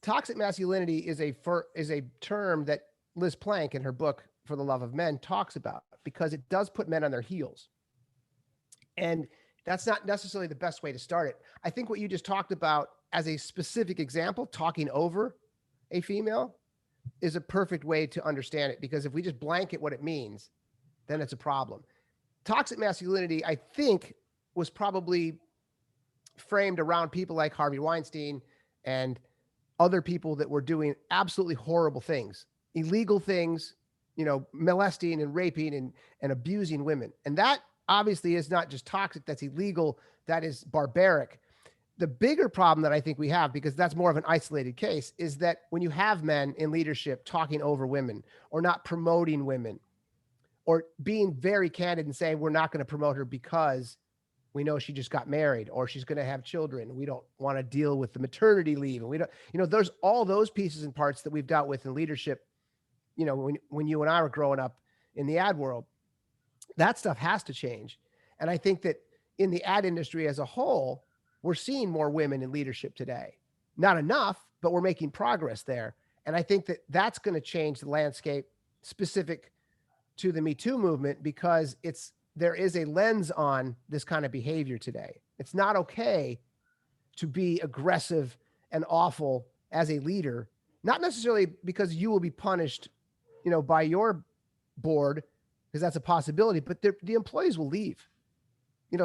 Speaker 3: toxic masculinity is a term that Liz Plank in her book For the Love of Men talks about, because it does put men on their heels. And that's not necessarily the best way to start it. I think what you just talked about as a specific example, talking over a female is a perfect way to understand it, because if we just blanket what it means, then it's a problem. Toxic masculinity, I think, was probably framed around people like Harvey Weinstein and other people that were doing absolutely horrible things, illegal things, molesting and raping and abusing women. And that obviously is not just toxic, that's illegal, that is barbaric. The bigger problem that I think we have, because that's more of an isolated case, is that when you have men in leadership talking over women or not promoting women, or being very candid and saying, we're not going to promote her because we know she just got married or she's going to have children. We don't want to deal with the maternity leave. And we don't, there's all those pieces and parts that we've dealt with in leadership. When you and I were growing up in the ad world, that stuff has to change. And I think that in the ad industry as a whole, we're seeing more women in leadership today. Not enough, but we're making progress there. And I think that that's going to change the landscape specific to the Me Too movement, because there is a lens on this kind of behavior today. It's not okay to be aggressive and awful as a leader, not necessarily because you will be punished, by your board, because that's a possibility, but the employees will leave.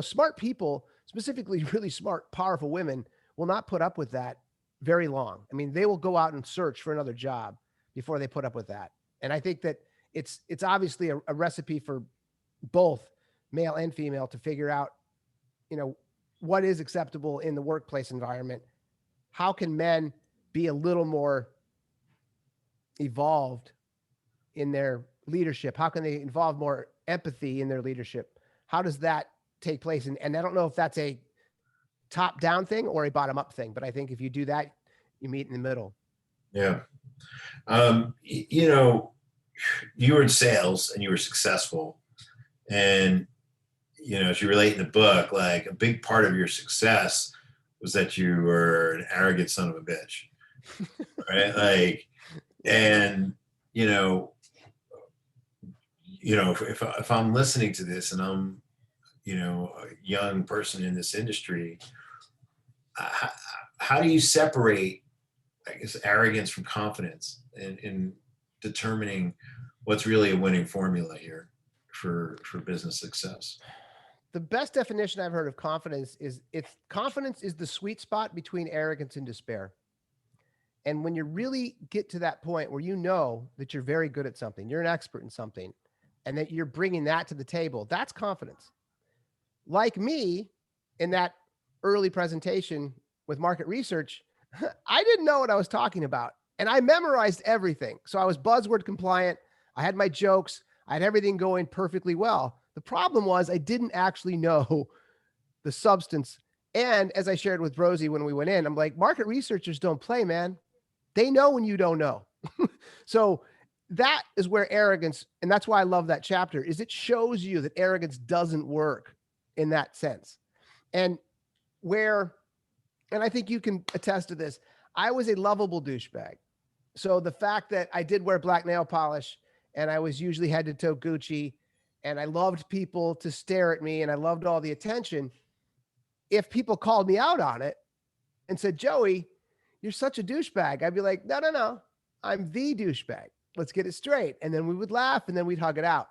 Speaker 3: Smart people, specifically really smart, powerful women, will not put up with that very long. I mean, they will go out and search for another job before they put up with that. And I think that it's obviously a recipe for both male and female to figure out, what is acceptable in the workplace environment. How can men be a little more evolved in their leadership? How can they involve more empathy in their leadership? How does that take place? And I don't know if that's a top-down thing or a bottom-up thing, but I think if you do that, you meet in the middle.
Speaker 2: Yeah. You were in sales and you were successful, and as you relate in the book, like a big part of your success was that you were an arrogant son of a bitch, right? Like, and if I'm listening to this and I'm a young person in this industry, how do you separate, I guess, arrogance from confidence in determining what's really a winning formula here for business success?
Speaker 3: The best definition I've heard of confidence is confidence is the sweet spot between arrogance and despair. And when you really get to that point where you know that you're very good at something, you're an expert in something, and that you're bringing that to the table, that's confidence. Like me in that early presentation with market research, I didn't know what I was talking about. And I memorized everything. So I was buzzword compliant. I had my jokes. I had everything going perfectly well. The problem was I didn't actually know the substance. And as I shared with Rosie when we went in, I'm like, market researchers don't play, man. They know when you don't know. So that is where arrogance, and that's why I love that chapter, is it shows you that arrogance doesn't work in that sense. And I think you can attest to this, I was a lovable douchebag. So the fact that I did wear black nail polish and I was usually head to toe Gucci and I loved people to stare at me and I loved all the attention, if people called me out on it and said, Joey, you're such a douchebag, I'd be like, no, I'm the douchebag. Let's get it straight. And then we would laugh and then we'd hug it out.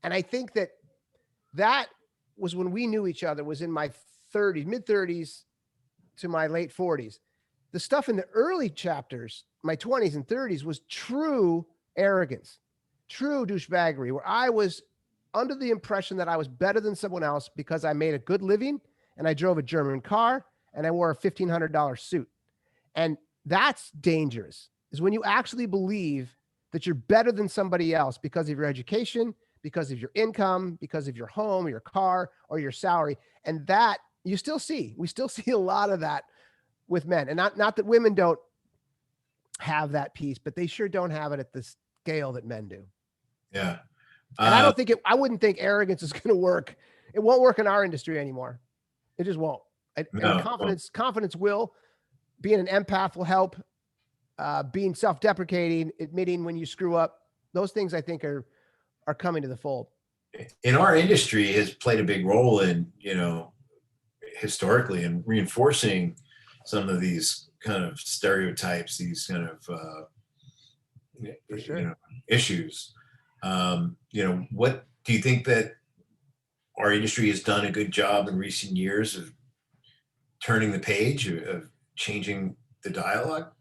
Speaker 3: And I think that was when we knew each other, was in my 30s, mid 30s to my late 40s. The stuff in the early chapters, my 20s and 30s, was true arrogance, true douchebaggery, where I was under the impression that I was better than someone else because I made a good living and I drove a German car and I wore a $1,500 suit. And that's dangerous, is when you actually believe that you're better than somebody else because of your education, because of your income, because of your home, or your car, or your salary. And that we still see a lot of that with men. And not that women don't have that piece, but they sure don't have it at the scale that men do.
Speaker 2: Yeah.
Speaker 3: And I wouldn't think arrogance is going to work. It won't work in our industry anymore. It just won't. And confidence will. Being an empath will help. Being self-deprecating, admitting when you screw up, those things I think are coming to the fold.
Speaker 2: In our industry has played a big role in, historically, in reinforcing some of these kind of stereotypes, these kind of
Speaker 3: sure.
Speaker 2: you know, issues. What do you think that our industry has done a good job in recent years of turning the page, of changing the dialogue?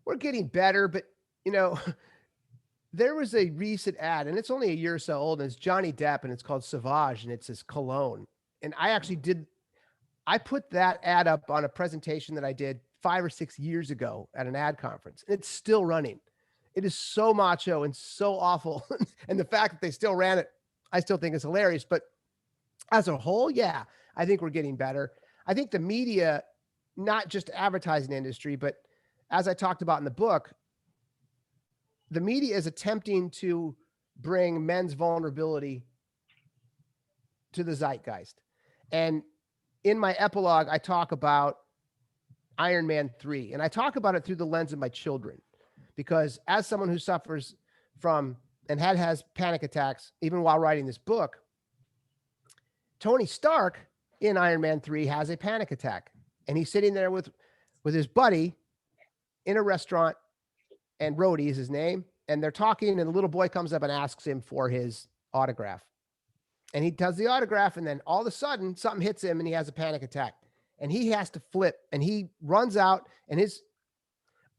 Speaker 3: We're getting better, but there was a recent ad, and it's only a year or so old, and it's Johnny Depp, and it's called Sauvage, and it's his cologne. And I put that ad up on a presentation that I did 5 or 6 years ago at an ad conference. And it's still running. It is so macho and so awful. And the fact that they still ran it, I still think is hilarious. But as a whole, yeah, I think we're getting better. I think the media, not just advertising industry, but as I talked about in the book, the media is attempting to bring men's vulnerability to the zeitgeist. And in my epilogue, I talk about Iron Man 3, and I talk about it through the lens of my children, because as someone who suffers from and has panic attacks, even while writing this book, Tony Stark in Iron Man 3 has a panic attack, and he's sitting there with his buddy in a restaurant, and Rhodey is his name, and they're talking, and the little boy comes up and asks him for his autograph. And he does the autograph, and then all of a sudden something hits him and he has a panic attack, and he has to flip, and he runs out, and his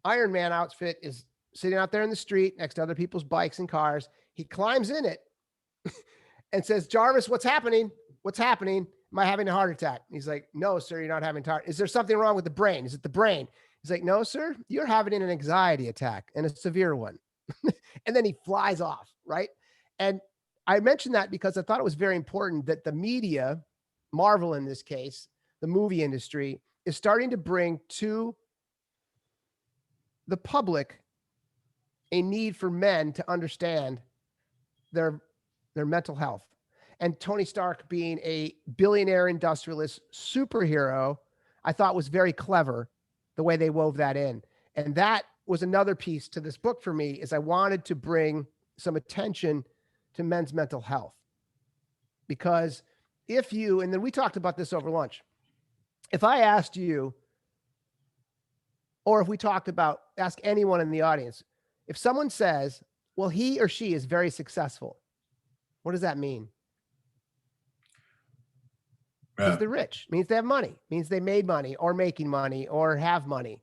Speaker 3: Iron Man outfit is sitting out there in the street next to other people's bikes and cars. He climbs in it and says, "Jarvis, what's happening? What's happening? Am I having a heart attack?" And he's like, "No, sir, you're not having a heart. Is there something wrong with the brain? Is it the brain?" He's like, "No, sir, you're having an anxiety attack, and a severe one." And then he flies off, right? And I mentioned that because I thought it was very important that the media, Marvel in this case, the movie industry, is starting to bring to the public a need for men to understand their mental health. And Tony Stark being a billionaire industrialist superhero, I thought was very clever the way they wove that in. And that was another piece to this book for me, is I wanted to bring some attention to men's mental health. Because if you, and then we talked about this over lunch, if I asked you, or if we talked about, ask anyone in the audience, if someone says, well, he or she is very successful, what does that mean? Means they're rich, means they have money, means they made money or making money or have money.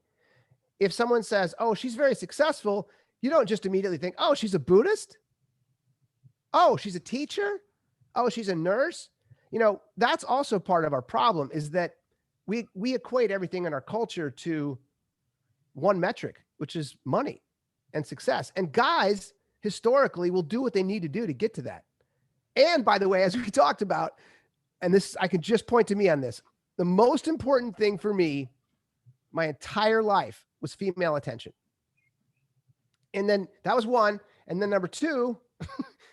Speaker 3: If someone says, oh, she's very successful, you don't just immediately think, oh, she's a Buddhist. Oh, she's a teacher. Oh, she's a nurse. That's also part of our problem, is that we equate everything in our culture to one metric, which is money and success. And guys historically will do what they need to do to get to that. And by the way, as we talked about, and this, I can just point to me on this, the most important thing for me my entire life was female attention. And then that was one. And then number two,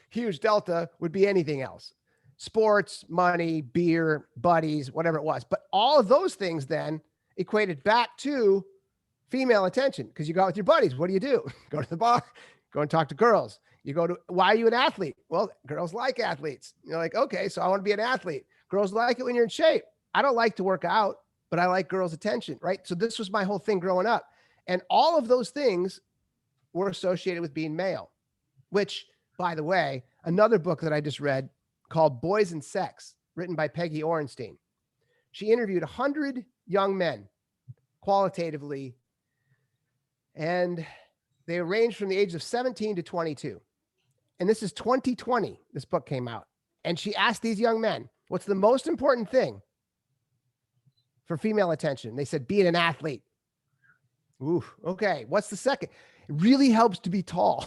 Speaker 3: huge delta, would be anything else. Sports, money, beer, buddies, whatever it was. But all of those things then equated back to female attention, because you go out with your buddies. What do? Go to the bar, go and talk to girls. Why are you an athlete? Well, girls like athletes. You're like, okay, so I want to be an athlete. Girls like it when you're in shape. I don't like to work out, but I like girls' attention, right? So this was my whole thing growing up. And all of those things were associated with being male, which, by the way, another book that I just read called Boys and Sex, written by Peggy Orenstein. She interviewed 100 young men qualitatively, and they ranged from the age of 17 to 22. And this is 2020, this book came out. And she asked these young men, what's the most important thing for female attention? They said, being an athlete. Ooh, okay. What's the second? It really helps to be tall.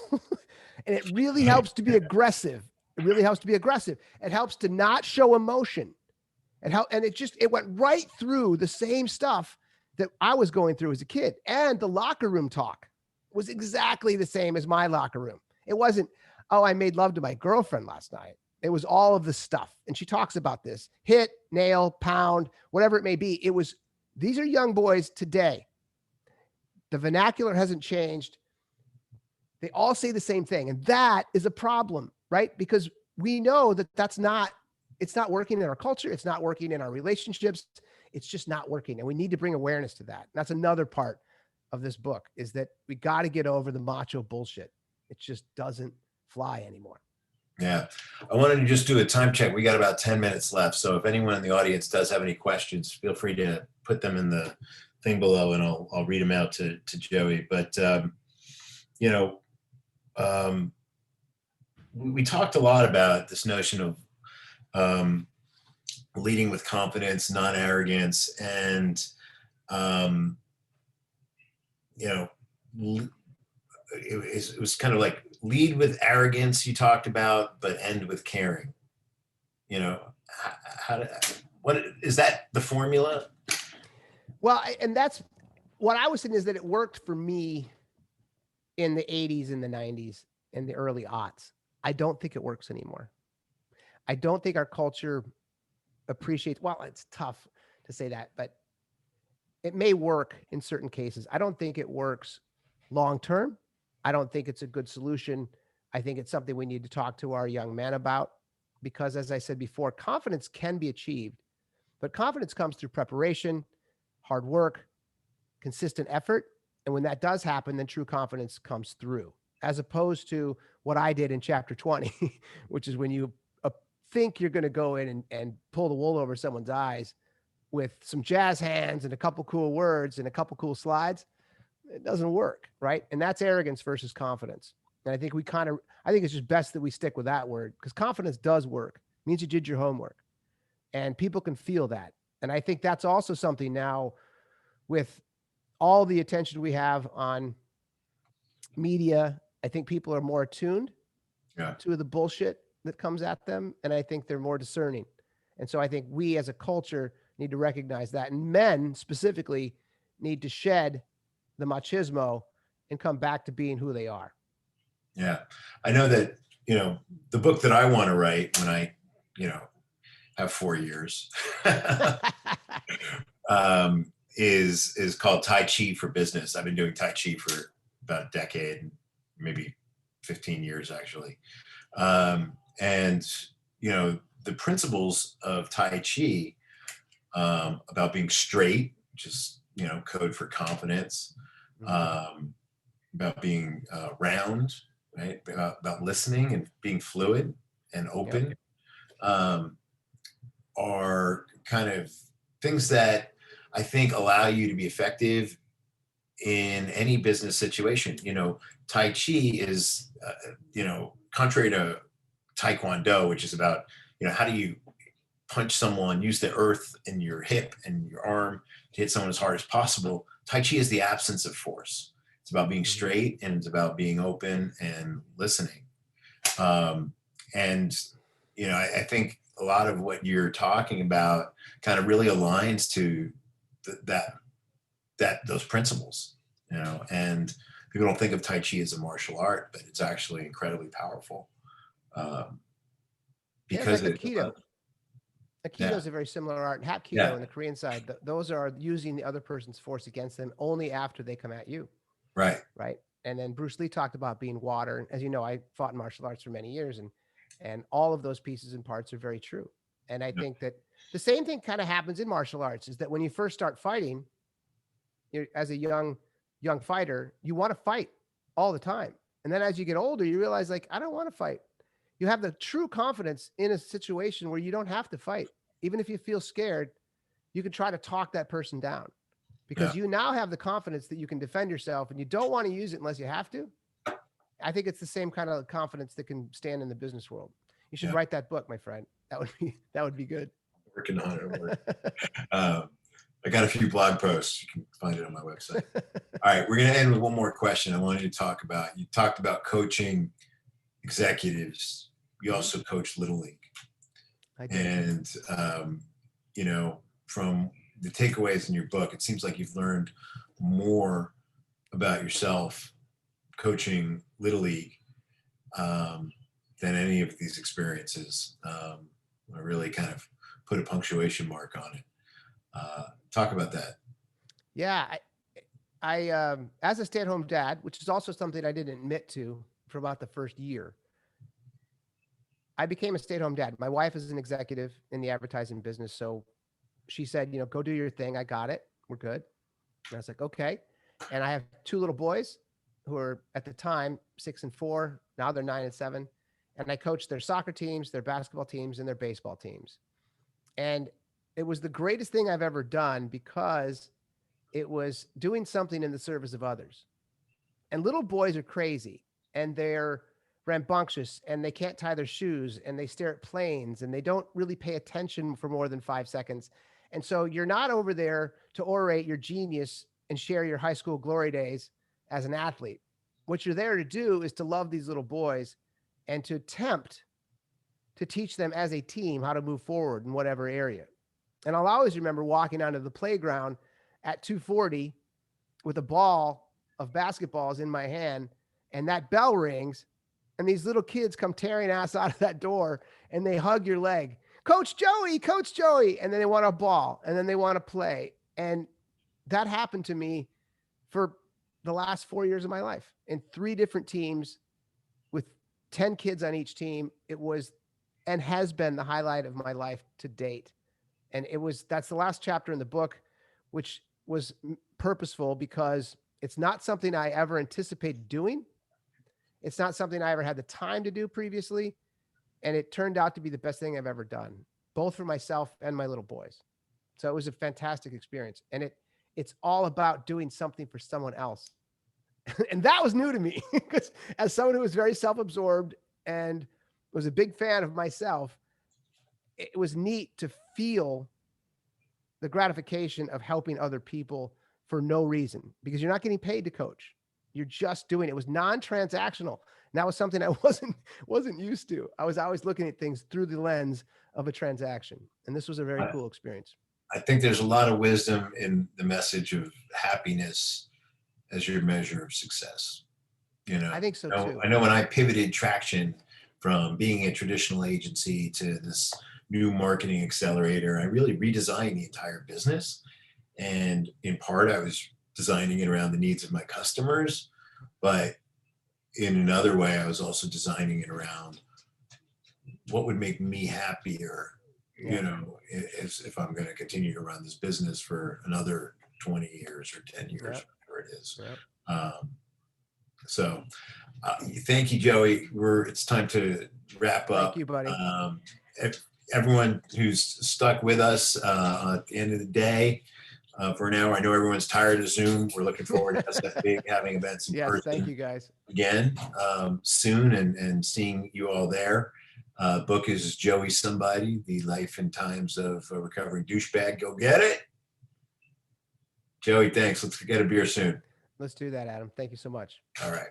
Speaker 3: And it really helps to be aggressive. It really helps to be aggressive. It helps to not show emotion. And it went right through the same stuff that I was going through as a kid. And the locker room talk was exactly the same as my locker room. It wasn't, oh, I made love to my girlfriend last night. It was all of the stuff. And she talks about this: hit, nail, pound, whatever it may be. These are young boys today. The vernacular hasn't changed. They all say the same thing. And that is a problem, right? Because we know that it's not working in our culture. It's not working in our relationships. it's just not working. And we need to bring awareness to that. And that's another part of this book, is that we got to get over the macho bullshit. It just doesn't fly anymore.
Speaker 2: Yeah. I wanted to just do a time check. We got about 10 minutes left. So if anyone in the audience does have any questions, feel free to put them in the thing below, and I'll read them out to Joey. But, we talked a lot about this notion of leading with confidence, non-arrogance, and, it was kind of like lead with arrogance you talked about, but end with caring. What is that the formula?
Speaker 3: Well, and that's what I was saying, is that it worked for me in the 80s and the 90s and the early aughts. I don't think it works anymore. I don't think our culture appreciates, well, it's tough to say that, but it may work in certain cases. I don't think it works long-term. I don't think it's a good solution. I think it's something we need to talk to our young men about, because as I said before, confidence can be achieved, but confidence comes through preparation, hard work, consistent effort. And when that does happen, then true confidence comes through, as opposed to what I did in chapter 20, which is when you think you're going to go in and pull the wool over someone's eyes with some jazz hands and a couple cool words and a couple cool slides. It doesn't work, right? And that's arrogance versus confidence. And I think I think it's just best that we stick with that word, because confidence does work. It means you did your homework, and people can feel that. And I think that's also something now, with all the attention we have on media, I think people are more attuned to the bullshit that comes at them. And I think they're more discerning. And so I think we as a culture need to recognize that. And men specifically need to shed the machismo and come back to being who they are.
Speaker 2: Yeah. I know that, the book that I want to write when I, have 4 years, is called Tai Chi for Business. I've been doing Tai Chi for about a decade, maybe 15 years actually. And the principles of Tai Chi, about being straight, which is, code for confidence, about being round, right? About listening and being fluid and open, are kind of things that I think allow you to be effective in any business situation. Tai Chi is, contrary to Taekwondo, which is about, how do you punch someone, use the earth in your hip and your arm to hit someone as hard as possible. Tai Chi is the absence of force. It's about being straight, and it's about being open and listening. I think a lot of what you're talking about kind of really aligns to those principles, and people don't think of Tai Chi as a martial art, but it's actually incredibly powerful. Because
Speaker 3: it's like Aikido. Aikido is a very similar art. Hapkido in the Korean side, those are using the other person's force against them only after they come at you.
Speaker 2: Right.
Speaker 3: Right. And then Bruce Lee talked about being water. As you know, I fought in martial arts for many years, and all of those pieces and parts are very true. And I think that the same thing kind of happens in martial arts, is that when you first start fighting, as a young fighter, you want to fight all the time. And then as you get older, you realize, like, I don't want to fight. You have the true confidence in a situation where you don't have to fight. Even if you feel scared, you can try to talk that person down, because you now have the confidence that you can defend yourself, and you don't want to use it unless you have to. I think it's the same kind of confidence that can stand in the business world. You should write that book, my friend. That would be good.
Speaker 2: Working on it. I got a few blog posts. You can find it on my website. All right, we're going to end with one more question. I wanted to talk about, you talked about coaching executives. You also coach Little League.
Speaker 3: I did.
Speaker 2: And, from the takeaways in your book, it seems like you've learned more about yourself coaching Little League than any of these experiences. I really kind of put a punctuation mark on it. Talk about that.
Speaker 3: Yeah. I as a stay-at-home dad, which is also something I didn't admit to for about the first year, I became a stay-at-home dad. My wife is an executive in the advertising business, so she said, go do your thing. I got it. We're good. And I was like, okay. And I have 2 little boys who are at the time 6 and 4. Now they're 9 and 7. And I coached their soccer teams, their basketball teams, and their baseball teams. And it was the greatest thing I've ever done because it was doing something in the service of others. And little boys are crazy and they're rambunctious and they can't tie their shoes and they stare at planes and they don't really pay attention for more than 5 seconds. And so you're not over there to orate your genius and share your high school glory days as an athlete. What you're there to do is to love these little boys and to attempt to teach them as a team how to move forward in whatever area. And I'll always remember walking onto the playground at 2:40 with a ball of basketballs in my hand, and that bell rings, and these little kids come tearing ass out of that door, and they hug your leg. Coach Joey. And then they want a ball, and then they want to play. And that happened to me for the last 4 years of my life in 3 different teams with 10 kids on each team. It was and has been the highlight of my life to date. And that's the last chapter in the book, which was purposeful because it's not something I ever anticipated doing. It's not something I ever had the time to do previously. And it turned out to be the best thing I've ever done, both for myself and my little boys. So it was a fantastic experience. And it's all about doing something for someone else. And that was new to me because as someone who was very self-absorbed and was a big fan of myself, it was neat to feel the gratification of helping other people for no reason, because you're not getting paid to coach. You're just doing it. It was non-transactional. And that was something I wasn't used to. I was always looking at things through the lens of a transaction. And this was a very cool experience.
Speaker 2: I think there's a lot of wisdom in the message of happiness as your measure of success.
Speaker 3: I think so too.
Speaker 2: I know when I pivoted Traction from being a traditional agency to this new marketing accelerator, I really redesigned the entire business. And in part, I was designing it around the needs of my customers. But in another way, I was also designing it around what would make me happier, if I'm going to continue to run this business for another 20 years or 10 years, whatever it is. So thank you, Joey. It's time to wrap up.
Speaker 3: Thank you, buddy.
Speaker 2: Everyone who's stuck with us at the end of the day for an hour. I know everyone's tired of Zoom. We're looking forward to sfBIG having events in person.
Speaker 3: Thank you, guys.
Speaker 2: Again soon and seeing you all there. Book is Joey Somebody, The Life and Times of a Recovering Douchebag. Go get it. Joey, thanks. Let's get a beer soon.
Speaker 3: Let's do that, Adam. Thank you so much.
Speaker 2: All right.